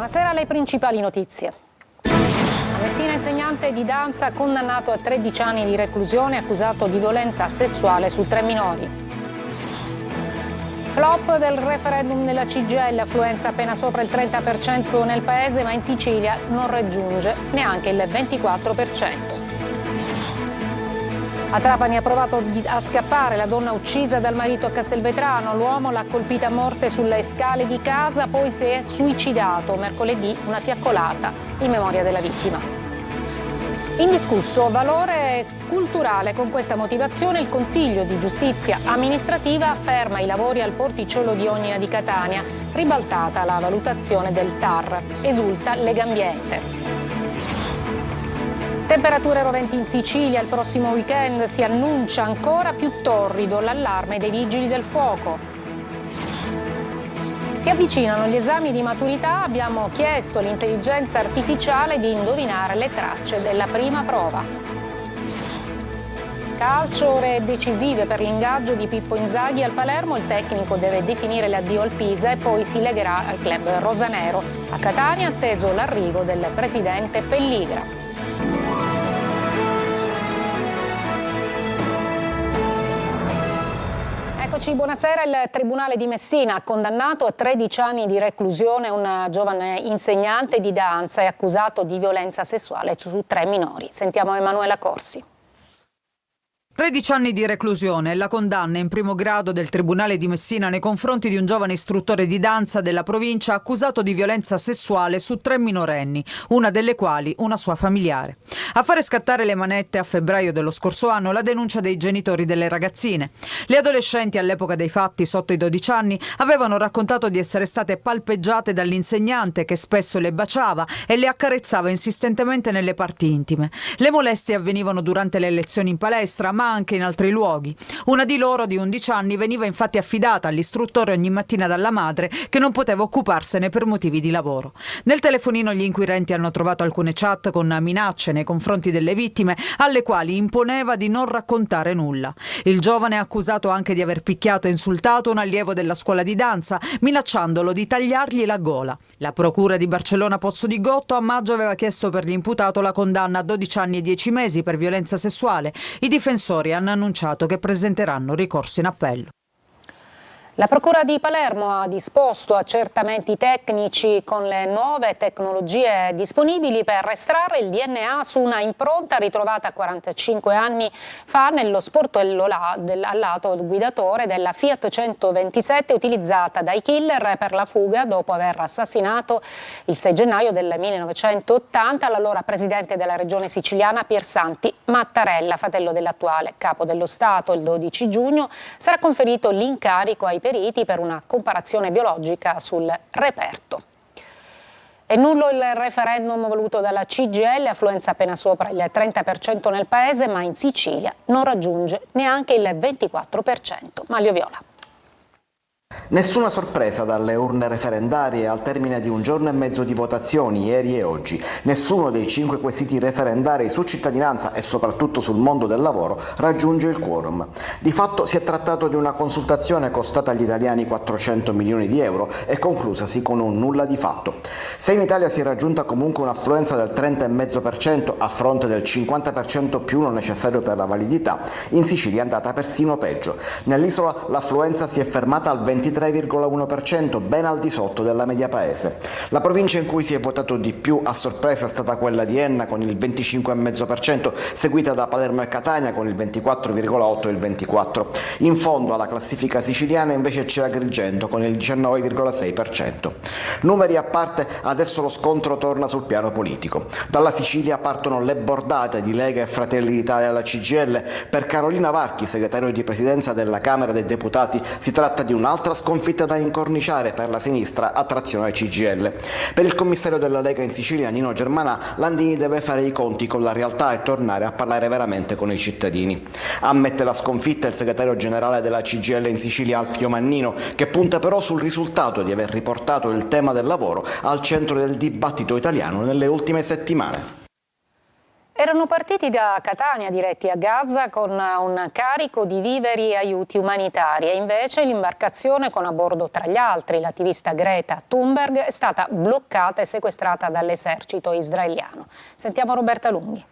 Buonasera, alle principali notizie. A Messina, insegnante di danza condannato a 13 anni di reclusione accusato di violenza sessuale su 3 minori. Flop del referendum della CGIL, affluenza appena sopra il 30% nel paese, ma in Sicilia non raggiunge neanche il 24%. A Trapani ha provato a scappare la donna uccisa dal marito a Castelvetrano. L'uomo l'ha colpita a morte sulle scale di casa, poi si è suicidato. Mercoledì una fiaccolata in memoria della vittima. Indiscusso valore culturale. Con questa motivazione il Consiglio di Giustizia Amministrativa ferma i lavori al porticciolo di Ognina di Catania. Ribaltata la valutazione del TAR. Esulta Legambiente. Temperature roventi in Sicilia, il prossimo weekend si annuncia ancora più torrido, l'allarme dei vigili del fuoco. Si avvicinano gli esami di maturità, abbiamo chiesto all'intelligenza artificiale di indovinare le tracce della prima prova. Calcio, ore decisive per l'ingaggio di Pippo Inzaghi al Palermo, il tecnico deve definire l'addio al Pisa e poi si legherà al club rosanero. A Catania atteso l'arrivo del presidente Pelligra. Eccoci, buonasera. Il Tribunale di Messina ha condannato a 13 anni di reclusione un giovane insegnante di danza e accusato di violenza sessuale su 3 minori. Sentiamo Emanuela Corsi. 13 anni di reclusione è la condanna in primo grado del Tribunale di Messina nei confronti di un giovane istruttore di danza della provincia accusato di violenza sessuale su 3 minorenni, una delle quali una sua familiare. A fare scattare le manette a febbraio dello scorso anno la denuncia dei genitori delle ragazzine. Le adolescenti all'epoca dei fatti, sotto i 12 anni, avevano raccontato di essere state palpeggiate dall'insegnante che spesso le baciava e le accarezzava insistentemente nelle parti intime. Le molestie avvenivano durante le lezioni in palestra, ma anche in altri luoghi. Una di loro, di 11 anni, veniva infatti affidata all'istruttore ogni mattina dalla madre, che non poteva occuparsene per motivi di lavoro. Nel telefonino gli inquirenti hanno trovato alcune chat con minacce nei confronti delle vittime, alle quali imponeva di non raccontare nulla. Il giovane è accusato anche di aver picchiato e insultato un allievo della scuola di danza, minacciandolo di tagliargli la gola. La procura di Barcellona Pozzo di Gotto a maggio aveva chiesto per l'imputato la condanna a 12 anni e 10 mesi per violenza sessuale. I difensori hanno annunciato che presenteranno ricorso in appello. La Procura di Palermo ha disposto accertamenti tecnici con le nuove tecnologie disponibili per estrarre il DNA su una impronta ritrovata 45 anni fa nello sportello al lato del guidatore della Fiat 127 utilizzata dai killer per la fuga dopo aver assassinato il 6 gennaio del 1980 l'allora presidente della regione siciliana Piersanti Mattarella, fratello dell'attuale capo dello Stato. Il 12 giugno sarà conferito l'incarico ai periti per una comparazione biologica sul reperto. È nullo il referendum voluto dalla CGIL, affluenza appena sopra il 30% nel paese, ma in Sicilia non raggiunge neanche il 24%. Maglio Viola. Nessuna sorpresa dalle urne referendarie al termine di un giorno e mezzo di votazioni ieri e oggi. Nessuno dei 5 quesiti referendari su cittadinanza e soprattutto sul mondo del lavoro raggiunge il quorum. Di fatto si è trattato di una consultazione costata agli italiani 400 milioni di euro e conclusasi con un nulla di fatto. Se in Italia si è raggiunta comunque un'affluenza del 30,5% a fronte del 50% più non necessario per la validità, in Sicilia è andata persino peggio. Nell'isola l'affluenza si è fermata al 23,1%, ben al di sotto della media paese. La provincia in cui si è votato di più a sorpresa è stata quella di Enna con il 25,5%, seguita da Palermo e Catania con il 24,8% e il 24%. In fondo alla classifica siciliana invece c'è Agrigento con il 19,6%. Numeri a parte, adesso lo scontro torna sul piano politico. Dalla Sicilia partono le bordate di Lega e Fratelli d'Italia alla CGIL. Per Carolina Varchi, segretario di presidenza della Camera dei Deputati, si tratta di un'altra sconfitta da incorniciare per la sinistra a trazione CGIL. Per il commissario della Lega in Sicilia, Nino Germanà, Landini deve fare i conti con la realtà e tornare a parlare veramente con i cittadini. Ammette la sconfitta il segretario generale della CGIL in Sicilia, Alfio Mannino, che punta però sul risultato di aver riportato il tema del lavoro al centro del dibattito italiano nelle ultime settimane. E Erano partiti da Catania diretti a Gaza con un carico di viveri e aiuti umanitari e invece l'imbarcazione con a bordo tra gli altri l'attivista Greta Thunberg è stata bloccata e sequestrata dall'esercito israeliano. Sentiamo Roberta Lunghi.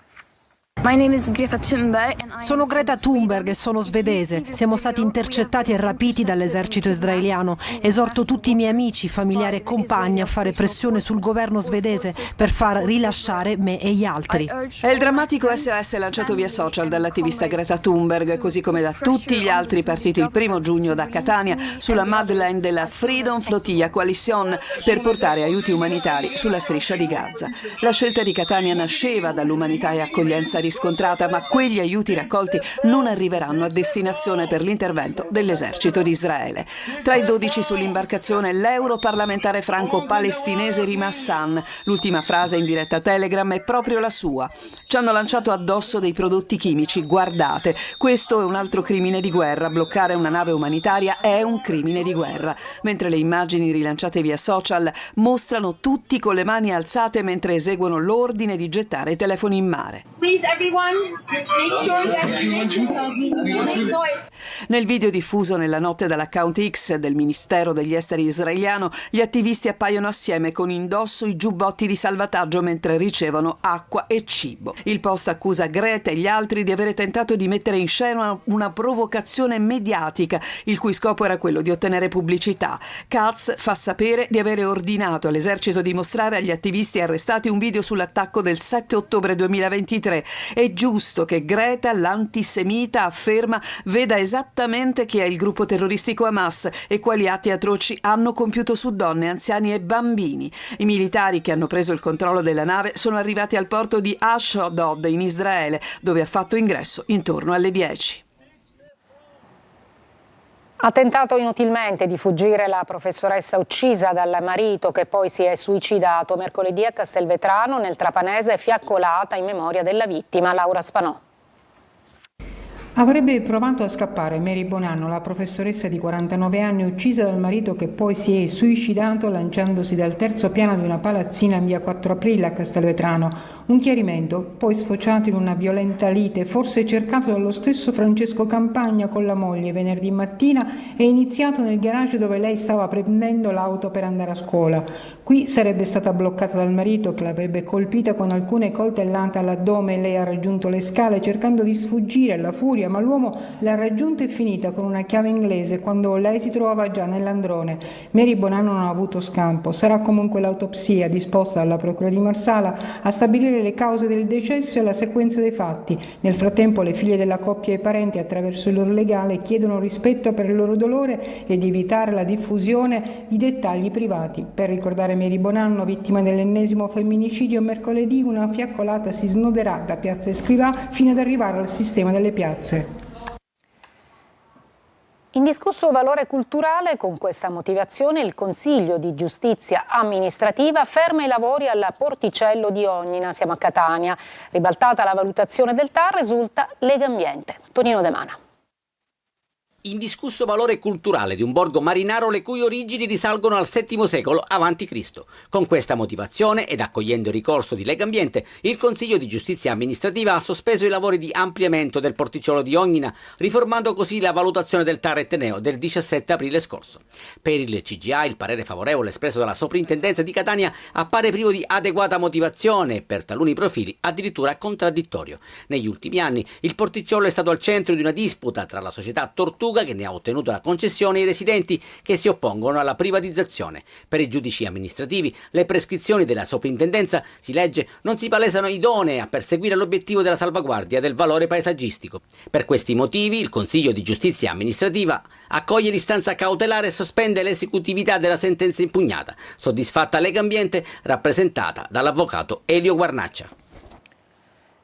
Sono Greta Thunberg e sono svedese. Siamo stati intercettati e rapiti dall'esercito israeliano. Esorto tutti i miei amici, familiari e compagni a fare pressione sul governo svedese per far rilasciare me e gli altri. È il drammatico SOS lanciato via social dall'attivista Greta Thunberg, così come da tutti gli altri partiti il 1° giugno da Catania sulla Madeleine della Freedom Flotilla Coalition per portare aiuti umanitari sulla striscia di Gaza. La scelta di Catania nasceva dall'umanità e accoglienza riscontrata, ma quegli aiuti raccolti non arriveranno a destinazione per l'intervento dell'esercito di Israele. Tra i 12 sull'imbarcazione l'europarlamentare franco-palestinese Rima Hassan. L'ultima frase in diretta Telegram è proprio la sua. Ci hanno lanciato addosso dei prodotti chimici, guardate, questo è un altro crimine di guerra, bloccare una nave umanitaria è un crimine di guerra, mentre le immagini rilanciate via social mostrano tutti con le mani alzate mentre eseguono l'ordine di gettare i telefoni in mare. Nel video diffuso nella notte dall'account X del Ministero degli Esteri israeliano, gli attivisti appaiono assieme con indosso i giubbotti di salvataggio mentre ricevono acqua e cibo. Il post accusa Greta e gli altri di avere tentato di mettere in scena una provocazione mediatica, il cui scopo era quello di ottenere pubblicità. Katz fa sapere di avere ordinato all'esercito di mostrare agli attivisti arrestati un video sull'attacco del 7 ottobre 2023. È giusto che Greta, l'antisemita, afferma veda esattamente chi è il gruppo terroristico Hamas e quali atti atroci hanno compiuto su donne, anziani e bambini. I militari che hanno preso il controllo della nave sono arrivati al porto di Ashdod in Israele, dove ha fatto ingresso intorno alle 10. Ha tentato inutilmente di fuggire la professoressa uccisa dal marito che poi si è suicidato mercoledì a Castelvetrano nel Trapanese, fiaccolata in memoria della vittima. Laura Spanò. Avrebbe provato a scappare Mary Bonanno, la professoressa di 49 anni uccisa dal marito che poi si è suicidato lanciandosi dal terzo piano di una palazzina in via 4 Aprile a Castelvetrano. Un chiarimento, poi sfociato in una violenta lite, forse cercato dallo stesso Francesco Campagna con la moglie venerdì mattina, è iniziato nel garage dove lei stava prendendo l'auto per andare a scuola. Qui sarebbe stata bloccata dal marito che l'avrebbe colpita con alcune coltellate all'addome. Lei ha raggiunto le scale cercando di sfuggire alla furia, ma l'uomo l'ha raggiunta e finita con una chiave inglese quando lei si trovava già nell'androne. Mary Bonanno non ha avuto scampo. Sarà comunque l'autopsia disposta dalla Procura di Marsala a stabilire le cause del decesso e la sequenza dei fatti. Nel frattempo le figlie della coppia e i parenti, attraverso il loro legale, chiedono rispetto per il loro dolore e di evitare la diffusione di dettagli privati. Per ricordare Mary Bonanno, vittima dell'ennesimo femminicidio, mercoledì una fiaccolata si snoderà da Piazza Escrivà fino ad arrivare al sistema delle piazze. Indiscusso valore culturale, con questa motivazione il Consiglio di Giustizia Amministrativa ferma i lavori al Porticello di Ognina, siamo a Catania. Ribaltata la valutazione del TAR, risulta Legambiente. Tonino De Mana. Indiscusso valore culturale di un borgo marinaro le cui origini risalgono al VII secolo a.C. Con questa motivazione ed accogliendo il ricorso di Legambiente, il Consiglio di Giustizia Amministrativa ha sospeso i lavori di ampliamento del Porticciolo di Ognina, riformando così la valutazione del TAR Etneo del 17 aprile scorso. Per il CGA il parere favorevole espresso dalla Soprintendenza di Catania appare privo di adeguata motivazione e per taluni profili addirittura contraddittorio. Negli ultimi anni il Porticciolo è stato al centro di una disputa tra la società Tortuga, che ne ha ottenuto la concessione, e i residenti che si oppongono alla privatizzazione. Per i giudici amministrativi le prescrizioni della soprintendenza, si legge, non si palesano idonee a perseguire l'obiettivo della salvaguardia del valore paesaggistico. Per questi motivi il Consiglio di Giustizia Amministrativa accoglie l'istanza cautelare e sospende l'esecutività della sentenza impugnata. Soddisfatta Legambiente, rappresentata dall'avvocato Elio Guarnaccia.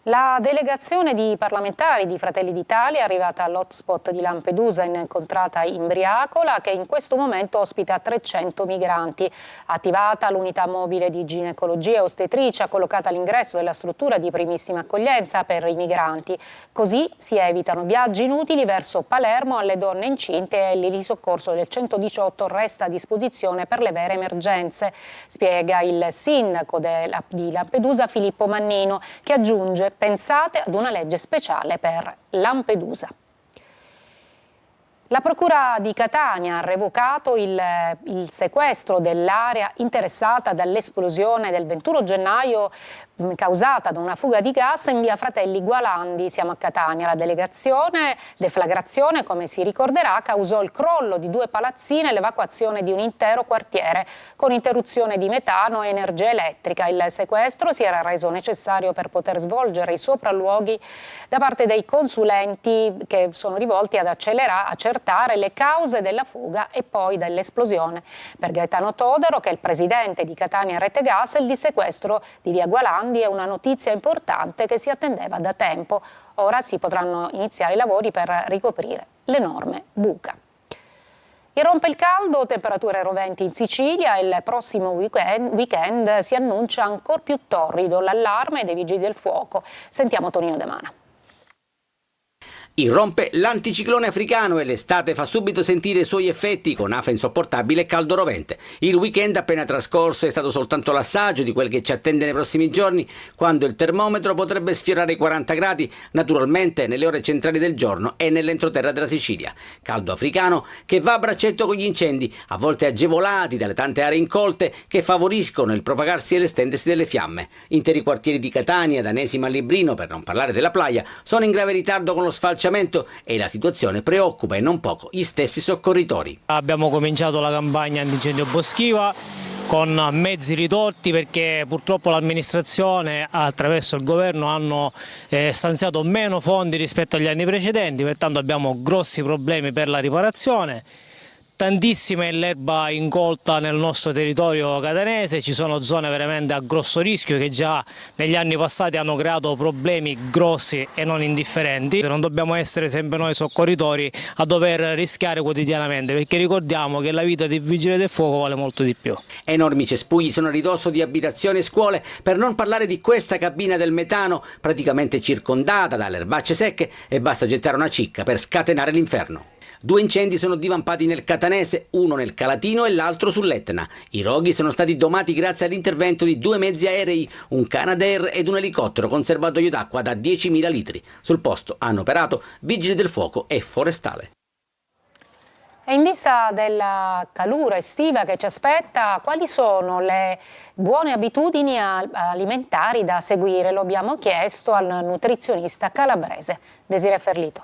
La delegazione di parlamentari di Fratelli d'Italia è arrivata all'hotspot di Lampedusa, incontrata in Briacola, che in questo momento ospita 300 migranti. Attivata l'unità mobile di ginecologia e ostetricia collocata all'ingresso della struttura di primissima accoglienza per i migranti. Così si evitano viaggi inutili verso Palermo alle donne incinte e il soccorso del 118 resta a disposizione per le vere emergenze, spiega il sindaco di Lampedusa Filippo Mannino, che aggiunge Pensate ad una legge speciale per Lampedusa. La Procura di Catania ha revocato il sequestro dell'area interessata dall'esplosione del 21 gennaio causata da una fuga di gas in via Fratelli Gualandi. Siamo a Catania. La deflagrazione, come si ricorderà, causò il crollo di 2 palazzine e l'evacuazione di un intero quartiere con interruzione di metano e energia elettrica. Il sequestro si era reso necessario per poter svolgere i sopralluoghi da parte dei consulenti che sono rivolti ad accertare le cause della fuga e poi dell'esplosione. Per Gaetano Todaro, che è il presidente di Catania Rete Gas, il dissequestro di via Gualandi è una notizia importante che si attendeva da tempo. Ora si potranno iniziare i lavori per ricoprire l'enorme buca. Irrompe il caldo, temperature roventi in Sicilia e il prossimo weekend si annuncia ancora più torrido. L'allarme dei vigili del fuoco. Sentiamo Tonino De Mana. Irrompe l'anticiclone africano e l'estate fa subito sentire i suoi effetti con afa insopportabile e caldo rovente. Il weekend appena trascorso è stato soltanto l'assaggio di quel che ci attende nei prossimi giorni, quando il termometro potrebbe sfiorare i 40 gradi, naturalmente nelle ore centrali del giorno e nell'entroterra della Sicilia. Caldo africano che va a braccetto con gli incendi, a volte agevolati dalle tante aree incolte che favoriscono il propagarsi e l'estendersi delle fiamme. Interi quartieri di Catania, Danesima a Librino, per non parlare della Playa, sono in grave ritardo con lo sfalciamento e la situazione preoccupa e non poco gli stessi soccorritori. Abbiamo cominciato la campagna antincendio boschiva con mezzi ridotti perché purtroppo l'amministrazione attraverso il governo hanno stanziato meno fondi rispetto agli anni precedenti, pertanto abbiamo grossi problemi per la riparazione. Tantissima è l'erba incolta nel nostro territorio catanese, ci sono zone veramente a grosso rischio che già negli anni passati hanno creato problemi grossi e non indifferenti. Non dobbiamo essere sempre noi soccorritori a dover rischiare quotidianamente, perché ricordiamo che la vita del vigile del fuoco vale molto di più. Enormi cespugli sono a ridosso di abitazioni e scuole, per non parlare di questa cabina del metano praticamente circondata dalle erbacce secche e basta gettare una cicca per scatenare l'inferno. 2 incendi sono divampati nel Catanese, uno nel Calatino e l'altro sull'Etna. I roghi sono stati domati grazie all'intervento di 2 mezzi aerei, un Canadair ed un elicottero con serbatoio d'acqua da 10.000 litri. Sul posto hanno operato vigili del fuoco e forestale. E in vista della calura estiva che ci aspetta, quali sono le buone abitudini alimentari da seguire? Lo abbiamo chiesto al nutrizionista calabrese Desiree Ferlito.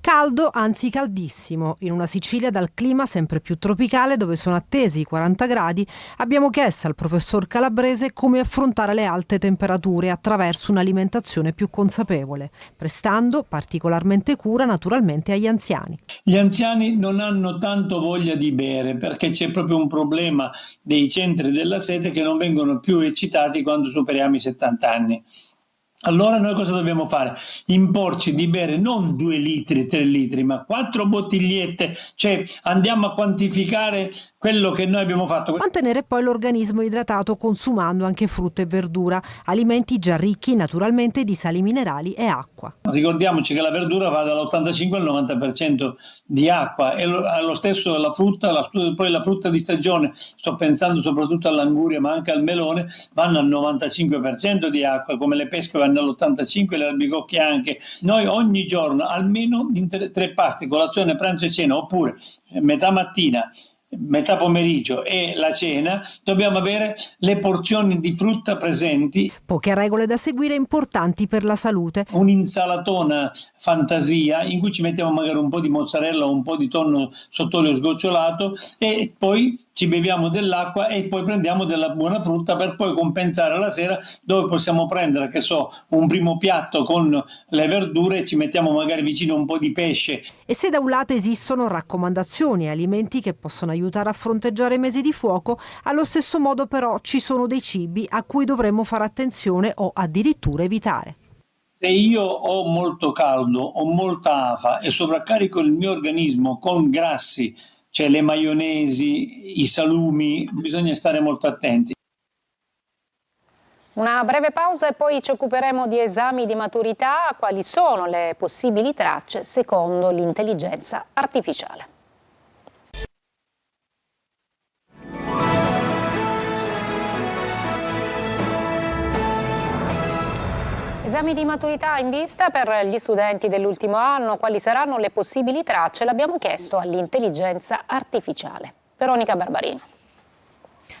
Caldo, anzi caldissimo. In una Sicilia dal clima sempre più tropicale, dove sono attesi i 40 gradi, abbiamo chiesto al professor Calabrese come affrontare le alte temperature attraverso un'alimentazione più consapevole, prestando particolarmente cura naturalmente agli anziani. Gli anziani non hanno tanto voglia di bere perché c'è proprio un problema dei centri della sete che non vengono più eccitati quando superiamo i 70 anni. Allora noi cosa dobbiamo fare? Imporci di bere non 2 litri, 3 litri, ma 4 bottigliette, cioè andiamo a quantificare quello che noi abbiamo fatto. Mantenere poi l'organismo idratato consumando anche frutta e verdura, alimenti già ricchi naturalmente di sali minerali e acqua. Ricordiamoci che la verdura va dall'85 al 90% di acqua e lo stesso la frutta, poi la frutta di stagione, sto pensando soprattutto all'anguria ma anche al melone, vanno al 95% di acqua, come le pesche vanno all'85%, le albicocche anche. Noi ogni giorno almeno 3 pasti, colazione, pranzo e cena, oppure metà mattina, metà pomeriggio e la cena, dobbiamo avere le porzioni di frutta presenti. Poche regole da seguire importanti per la salute. Un'insalatona fantasia in cui ci mettiamo magari un po' di mozzarella o un po' di tonno sott'olio sgocciolato e poi ci beviamo dell'acqua e poi prendiamo della buona frutta per poi compensare la sera, dove possiamo prendere, che so, un primo piatto con le verdure e ci mettiamo magari vicino un po' di pesce. E se da un lato esistono raccomandazioni e alimenti che possono aiutare a fronteggiare i mesi di fuoco, allo stesso modo però ci sono dei cibi a cui dovremmo fare attenzione o addirittura evitare. Se io ho molto caldo, ho molta afa e sovraccarico il mio organismo con grassi, cioè le maionesi, i salumi, bisogna stare molto attenti. Una breve pausa e poi ci occuperemo di esami di maturità, quali sono le possibili tracce secondo l'intelligenza artificiale. Esami di maturità in vista per gli studenti dell'ultimo anno. Quali saranno le possibili tracce? L'abbiamo chiesto all'intelligenza artificiale. Veronica Barbarino.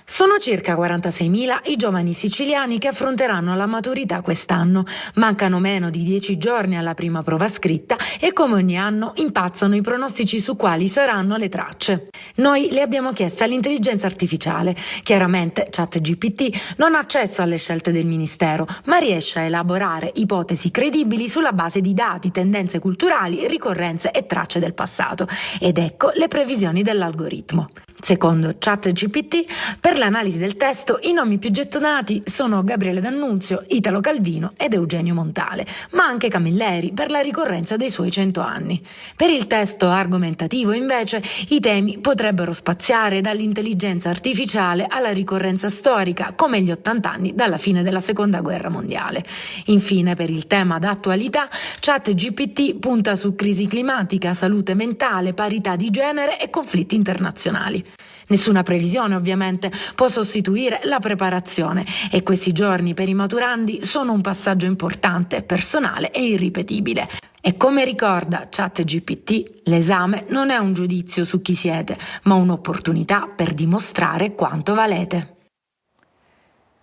Sono circa 46.000 i giovani siciliani che affronteranno la maturità quest'anno. Mancano meno di 10 giorni alla prima prova scritta e come ogni anno impazzano i pronostici su quali saranno le tracce. Noi le abbiamo chieste all'intelligenza artificiale. Chiaramente ChatGPT non ha accesso alle scelte del Ministero, ma riesce a elaborare ipotesi credibili sulla base di dati, tendenze culturali, ricorrenze e tracce del passato. Ed ecco le previsioni dell'algoritmo. Secondo ChatGPT, per l'analisi del testo i nomi più gettonati sono Gabriele D'Annunzio, Italo Calvino ed Eugenio Montale, ma anche Camilleri per la ricorrenza dei suoi 100 anni. Per il testo argomentativo, invece, i temi potrebbero spaziare dall'intelligenza artificiale alla ricorrenza storica, come gli 80 anni dalla fine della Seconda Guerra Mondiale. Infine, per il tema d'attualità, ChatGPT punta su crisi climatica, salute mentale, parità di genere e conflitti internazionali. Nessuna previsione, ovviamente, può sostituire la preparazione e questi giorni per i maturandi sono un passaggio importante, personale e irripetibile. E come ricorda ChatGPT, l'esame non è un giudizio su chi siete, ma un'opportunità per dimostrare quanto valete.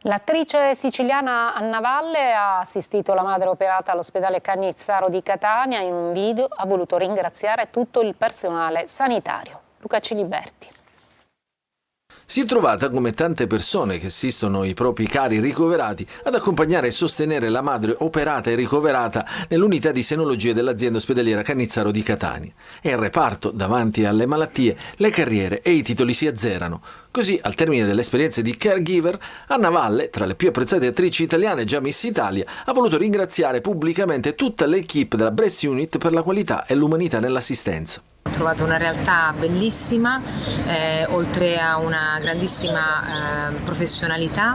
L'attrice siciliana Anna Valle ha assistito la madre operata all'ospedale Cannizzaro di Catania. In un video ha voluto ringraziare tutto il personale sanitario. Luca Ciliberti. Si è trovata, come tante persone che assistono i propri cari ricoverati, ad accompagnare e sostenere la madre operata e ricoverata nell'unità di senologia dell'azienda ospedaliera Cannizzaro di Catania. E al reparto, davanti alle malattie, le carriere e i titoli si azzerano. Così, al termine dell'esperienza di caregiver, Anna Valle, tra le più apprezzate attrici italiane già Miss Italia, ha voluto ringraziare pubblicamente tutta l'equipe della Breast Unit per la qualità e l'umanità nell'assistenza. Ho trovato una realtà bellissima, oltre a una grandissima professionalità,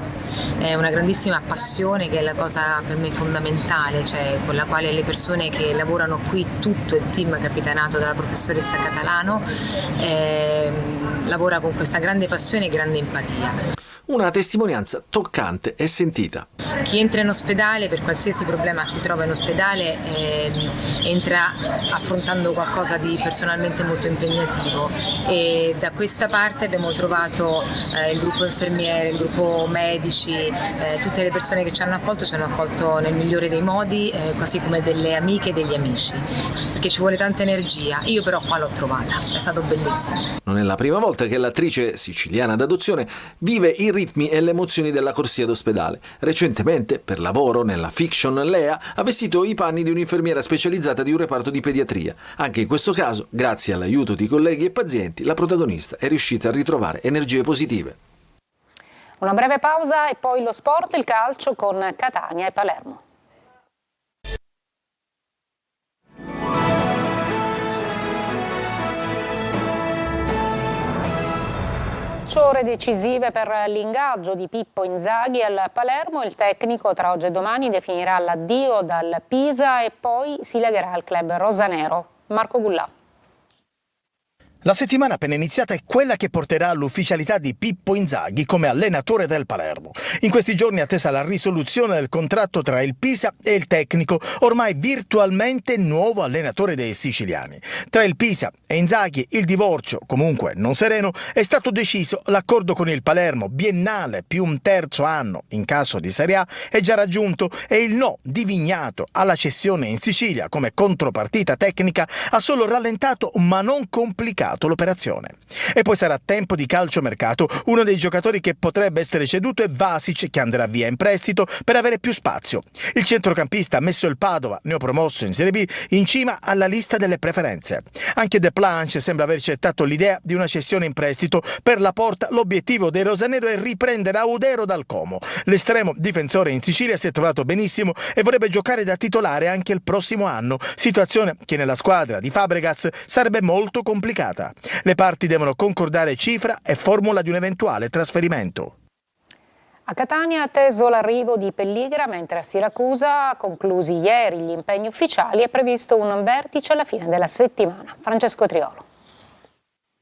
una grandissima passione, che è la cosa per me fondamentale, cioè con la quale le persone che lavorano qui, tutto il team capitanato dalla professoressa Catalano, lavora con questa grande passione e grande empatia. Una testimonianza toccante e sentita. Chi entra in ospedale, per qualsiasi problema si trova in ospedale, entra affrontando qualcosa di personalmente molto impegnativo, e da questa parte abbiamo trovato il gruppo infermiere, il gruppo medici, tutte le persone che ci hanno accolto nel migliore dei modi, quasi come delle amiche e degli amici, perché ci vuole tanta energia. Io però qua l'ho trovata, è stato bellissimo. Non è la prima volta che l'attrice siciliana d'adozione vive i ritmi e le emozioni della corsia d'ospedale. Recentemente, per lavoro nella fiction Lea, ha vestito i panni di un'infermiera specializzata di un reparto di pediatria. Anche in questo caso, grazie all'aiuto di colleghi e pazienti, la protagonista è riuscita a ritrovare energie positive. Una breve pausa e poi lo sport, il calcio con Catania e Palermo. Ore decisive per l'ingaggio di Pippo Inzaghi al Palermo. Il tecnico tra oggi e domani definirà l'addio dal Pisa e poi si legherà al club rosanero. Marco Gullà. La settimana appena iniziata è quella che porterà all'ufficialità di Pippo Inzaghi come allenatore del Palermo. In questi giorni è attesa la risoluzione del contratto tra il Pisa e il tecnico, ormai virtualmente nuovo allenatore dei siciliani. Tra il Pisa e Inzaghi il divorzio, comunque non sereno, è stato deciso. L'accordo con il Palermo, biennale più un terzo anno in caso di Serie A, è già raggiunto e il no di Vignato alla cessione in Sicilia come contropartita tecnica ha solo rallentato ma non complicato l'operazione. E poi sarà tempo di calciomercato. Uno dei giocatori che potrebbe essere ceduto è Vasic, che andrà via in prestito per avere più spazio. Il centrocampista ha messo il Padova, neopromosso in Serie B, in cima alla lista delle preferenze. Anche De Planche sembra aver accettato l'idea di una cessione in prestito. Per la Porta l'obiettivo dei rosanero è riprendere Audero dal Como. L'estremo difensore in Sicilia si è trovato benissimo e vorrebbe giocare da titolare anche il prossimo anno, situazione che nella squadra di Fabregas sarebbe molto complicata. Le parti devono concordare cifra e formula di un eventuale trasferimento. A Catania è atteso l'arrivo di Pelligra, mentre a Siracusa, conclusi ieri gli impegni ufficiali, è previsto un vertice alla fine della settimana. Francesco Triolo.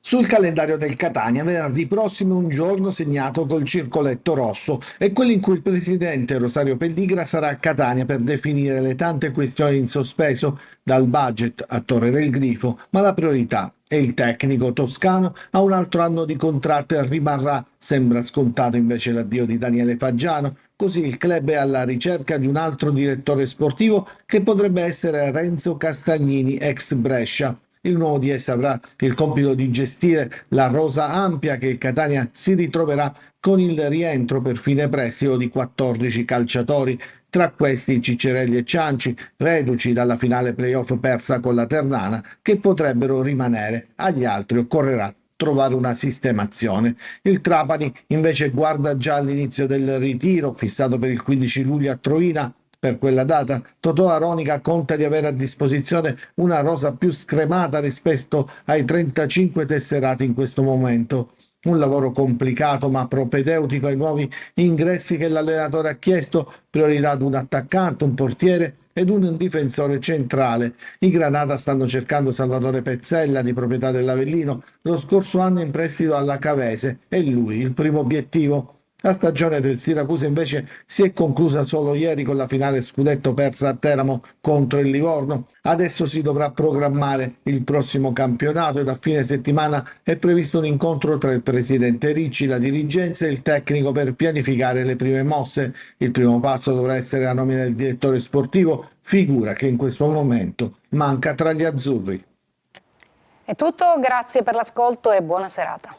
Sul calendario del Catania, venerdì prossimo un giorno segnato col circoletto rosso, è quello in cui il presidente Rosario Pelligra sarà a Catania per definire le tante questioni in sospeso, dal budget a Torre del Grifo, ma la priorità è il tecnico toscano. A un altro anno di contratto e rimarrà. Sembra scontato invece l'addio di Daniele Faggiano. Così il club è alla ricerca di un altro direttore sportivo che potrebbe essere Renzo Castagnini, ex Brescia. Il nuovo DS avrà il compito di gestire la rosa ampia che il Catania si ritroverà con il rientro per fine prestito di 14 calciatori, tra questi Ciccerelli e Cianci, reduci dalla finale playoff persa con la Ternana, che potrebbero rimanere. Agli altri occorrerà trovare una sistemazione. Il Trapani invece guarda già all'inizio del ritiro, fissato per il 15 luglio a Troina. Per quella data Totò Aronica conta di avere a disposizione una rosa più scremata rispetto ai 35 tesserati in questo momento. Un lavoro complicato ma propedeutico ai nuovi ingressi che l'allenatore ha chiesto, priorità ad un attaccante, un portiere ed un difensore centrale. I Granata stanno cercando Salvatore Pezzella, di proprietà dell'Avellino, lo scorso anno in prestito alla Cavese, e lui il primo obiettivo. La stagione del Siracusa invece si è conclusa solo ieri con la finale scudetto persa a Teramo contro il Livorno. Adesso si dovrà programmare il prossimo campionato ed a fine settimana è previsto un incontro tra il presidente Ricci, la dirigenza e il tecnico per pianificare le prime mosse. Il primo passo dovrà essere la nomina del direttore sportivo, figura che in questo momento manca tra gli azzurri. È tutto, grazie per l'ascolto e buona serata.